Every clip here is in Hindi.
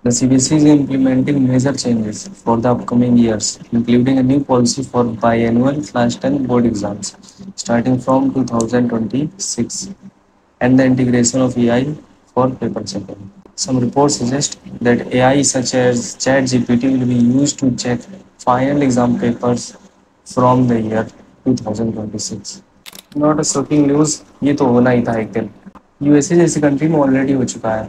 The CBSE is implementing major changes for the upcoming years, including a new policy for biannual class 10 board exams starting from 2026 and the integration of AI for paper checking. Some reports suggest that AI such as ChatGPT will be used to check final exam papers from the year 2026. Not a shocking news, ये तो होना ही था एक दिन। यूएसए जैसी कंट्री में ऑलरेडी हो चुका है।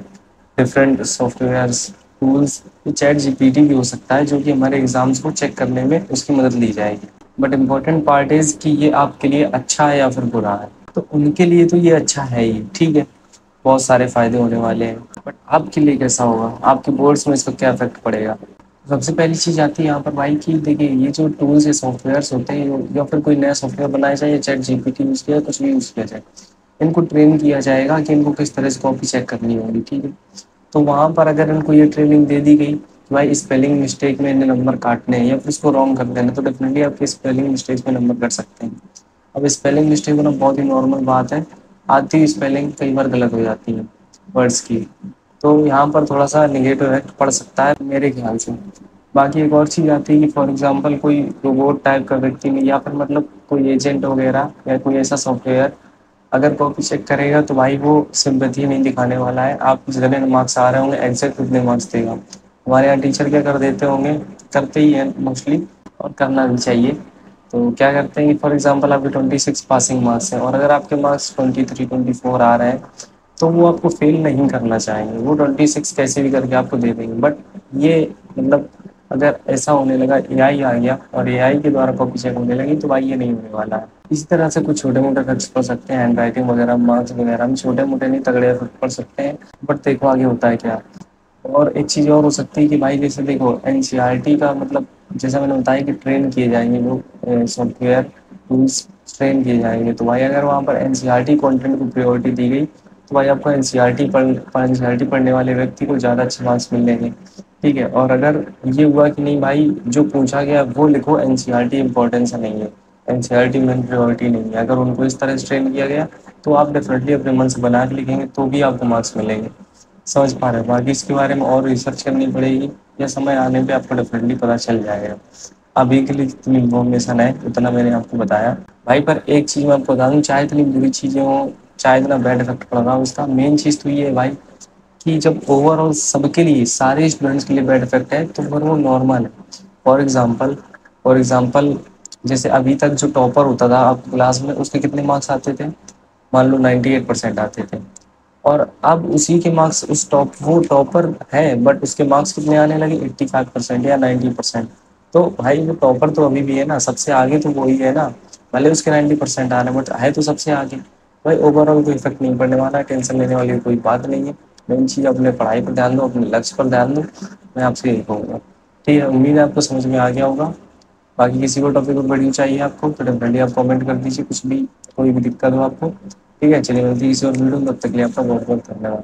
डिफरेंट सॉफ्टवेयर्स टूल्स, ये चैट जीपीटी भी हो सकता है जो कि हमारे एग्जाम्स को चेक करने में उसकी मदद ली जाएगी। बट इम्पोर्टेंट पार्ट इज कि ये आपके लिए अच्छा है या फिर बुरा है। तो उनके लिए तो ये अच्छा है ही, ठीक है, बहुत सारे फायदे होने वाले हैं। बट आपके लिए कैसा होगा, आपके बोर्ड्स में इसका क्या इफेक्ट पड़ेगा? सबसे पहली चीज़ आती है यहाँ पर भाई कि देखिए, ये जो टूल्स या सॉफ्टवेयर्स होते हैं या फिर कोई नया सॉफ्टवेयर बनाया जाए या चैट जीपीटी यूज़ किया कुछ भी यूज़ किया जाए, इनको ट्रेन किया जाएगा कि इनको किस तरह से कॉपी चेक करनी होगी, ठीक है। तो वहाँ पर अगर इनको ये ट्रेनिंग दे दी गई कि भाई स्पेलिंग मिस्टेक में इन्हें नंबर काटने हैं या फिर इसको रॉन्ग कर देना, तो डेफिनेटली आपके स्पेलिंग मिस्टेक में नंबर कट सकते हैं। अब स्पेलिंग मिस्टेक होना बहुत ही नॉर्मल बात है। आधी स्पेलिंग कई बार गलत हो जाती है वर्ड्स की। तो यहाँ पर थोड़ा सा निगेटिव इफेक्ट पड़ सकता है मेरे ख्याल से। बाकी एक और चीज़ आती है कि फॉर एग्जांपल कोई रोबोट टाइप का व्यक्ति नहीं, या फिर मतलब कोई एजेंट वगैरह या कोई ऐसा सॉफ्टवेयर अगर कॉपी चेक करेगा तो भाई वो सिंपैथी नहीं दिखाने वाला है। आप जितने मार्क्स आ रहे होंगे एग्जैक्ट उतने मार्क्स देगा। हमारे यहाँ टीचर क्या कर देते होंगे, करते ही हैं मोस्टली, और करना भी चाहिए। तो क्या करते हैं कि फॉर एग्जांपल आपके 26 पासिंग मार्क्स हैं और अगर आपके मार्क्स 23 24 आ रहे हैं तो वो आपको फेल नहीं करना चाहेंगे, वो 26 कैसे भी करके आपको दे देंगे। बट ये मतलब अगर ऐसा होने लगा, एआई आ गया और एआई के द्वारा कॉपी चेक होने लगी, तो भाई ये नहीं होने वाला है। इसी तरह से कुछ छोटे मोटे इफेक्ट्स पड़ सकते हैं हैंड राइटिंग वगैरह मार्क्स वगैरह में, छोटे मोटे नहीं तगड़े इफेक्ट पड़ सकते हैं। बट देखो आगे होता है क्या। और एक चीज़ और हो सकती है कि भाई जैसे देखो एनसीईआरटी का मतलब, जैसा मैंने बताया कि ट्रेन किए जाएंगे लोग, सॉफ्टवेयर टूल्स ट्रेन किए जाएंगे, तो भाई अगर वहाँ पर एनसीईआरटी कंटेंट को प्रायोरिटी दी गई तो भाई आपको एनसीईआरटी पढ़ने वाले व्यक्ति को ज़्यादा अच्छे मार्क्स मिलेंगे, ठीक है। और अगर ये हुआ कि नहीं भाई जो पूछा गया वो लिखो, एनसीईआरटी इंपॉर्टेंस नहीं है, एनसीईआरटी मेन प्रायोरिटी नहीं है, अगर उनको इस तरह से ट्रेन किया गया तो आप डेफिनेटली अपने मन से बना के लिखेंगे तो भी आपको मार्क्स मिलेंगे। समझ पा रहे हैं? बाकी इसके बारे में और रिसर्च करनी पड़ेगी या समय आने पे आपको डेफिनेटली पता चल जाएगा। अभी के लिए जितनी इन्फॉर्मेशन है उतना मैंने आपको बताया भाई। पर एक चीज़ मैं आपको बता दूँ, चाहे इतनी बुरी चीज़ें हों, चाहे इतना बैड इफेक्ट पड़ रहा हो, इसका मेन चीज़ तो ये है भाई कि जब ओवरऑल सबके लिए, सारे स्टूडेंट्स के लिए बैड इफेक्ट है तो फिर वो नॉर्मल है। फॉर एग्जांपल फॉर एग्जांपल जैसे अभी तक जो टॉपर होता था आपकी क्लास में, उसके कितने मार्क्स आते थे? मान लो 98% आते थे। और अब उसी के मार्क्स, उस टॉप वो टॉपर है बट उसके मार्क्स कितने आने लगे, 85% या 90%। तो भाई वो टॉपर तो अभी भी है ना, सबसे आगे तो वही है ना। भले उसके 90% आ रहे हैं बट है तो सबसे आगे। भाई ओवरऑल कोई इफेक्ट नहीं पड़ने वाला है, टेंशन लेने वाली कोई बात नहीं है। मेन चीज़ अपने पढ़ाई पर ध्यान दो, अपने लक्ष्य पर ध्यान दो। मैं आपसे यही कहूँगा। ठीक है, उम्मीद है आपको समझ में आ गया होगा। बाकी किसी को टॉपिक पर वीडियो चाहिए आपको तो डेफिनेटली आप कमेंट कर दीजिए, कुछ भी कोई भी दिक्कत हो आपको। ठीक है, चलिए मिलती है किसी और वीडियो में, तब तक के लिए आपका बहुत बहुत धन्यवाद।